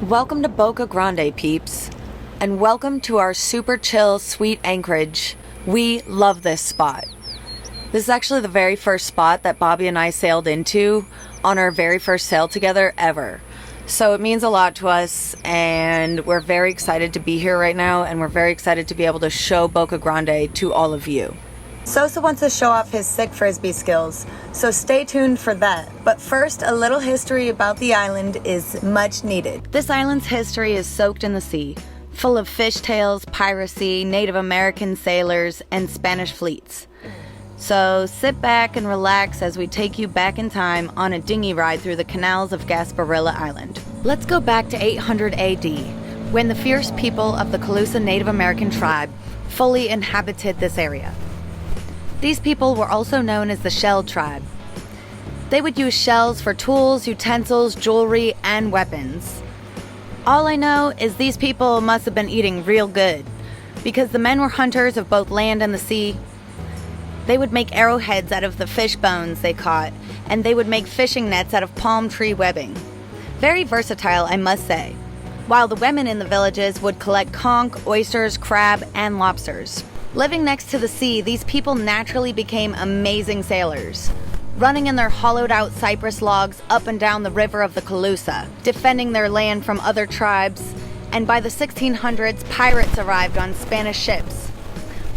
Welcome to Boca Grande, peeps, and welcome to our super chill, sweet anchorage. We love this spot. This is actually the very first spot that Bobby and I sailed into on our very first sail together ever. So it means a lot to us, and we're very excited to be here right now, and we're very excited to be able to show Boca Grande to all of you. Sosa wants to show off his sick frisbee skills, so stay tuned for that. But first, a little history about the island is much needed. This island's history is soaked in the sea, full of fishtails, piracy, Native American sailors, and Spanish fleets. So sit back and relax as we take you back in time on a dinghy ride through the canals of Gasparilla Island. Let's go back to 800 AD, when the fierce people of the Calusa Native American Tribe fully inhabited this area. These people were also known as the Shell Tribe. They would use shells for tools, utensils, jewelry, and weapons. All I know is these people must have been eating real good, because the men were hunters of both land and the sea. They would make arrowheads out of the fish bones they caught, and they would make fishing nets out of palm tree webbing. Very versatile, I must say. While the women in the villages would collect conch, oysters, crab, and lobsters. Living next to the sea, these people naturally became amazing sailors, running in their hollowed-out cypress logs up and down the river of the Calusa, defending their land from other tribes, and by the 1600s, pirates arrived on Spanish ships.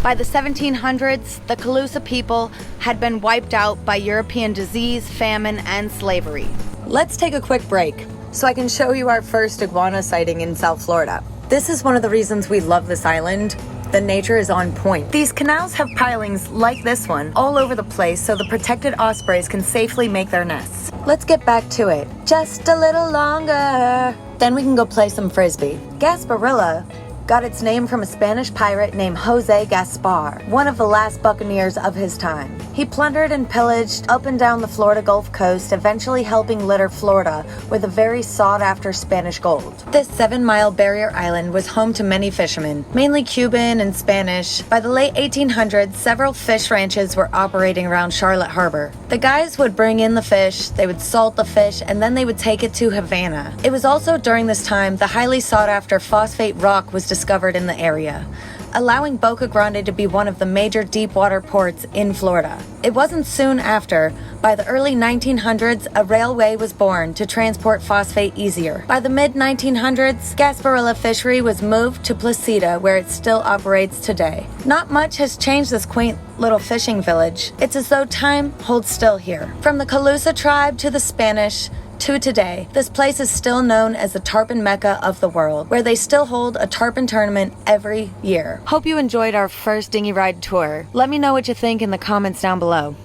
By the 1700s, the Calusa people had been wiped out by European disease, famine, and slavery. Let's take a quick break so I can show you our first iguana sighting in South Florida. This is one of the reasons we love this island. The nature is on point. These canals have pilings like this one all over the place so the protected ospreys can safely make their nests. Let's get back to it. Just a little longer. Then we can go play some frisbee. Gasparilla got its name from a Spanish pirate named Jose Gaspar, one of the last buccaneers of his time. He plundered and pillaged up and down the Florida Gulf Coast, eventually helping litter Florida with a very sought-after Spanish gold. This 7-mile barrier island was home to many fishermen, mainly Cuban and Spanish. By the late 1800s, several fish ranches were operating around Charlotte Harbor. The guys would bring in the fish, they would salt the fish, and then they would take it to Havana. It was also during this time the highly sought-after phosphate rock was discovered in the area, allowing Boca Grande to be one of the major deepwater ports in Florida. It wasn't soon after, by the early 1900s, a railway was born to transport phosphate easier. By the mid-1900s, Gasparilla fishery was moved to Placida, where it still operates today. Not much has changed this quaint little fishing village. It's as though time holds still here. From the Calusa tribe to the Spanish, to today, this place is still known as the tarpon mecca of the world, where they still hold a tarpon tournament every year. Hope you enjoyed our first dinghy ride tour. Let me know what you think in the comments down below.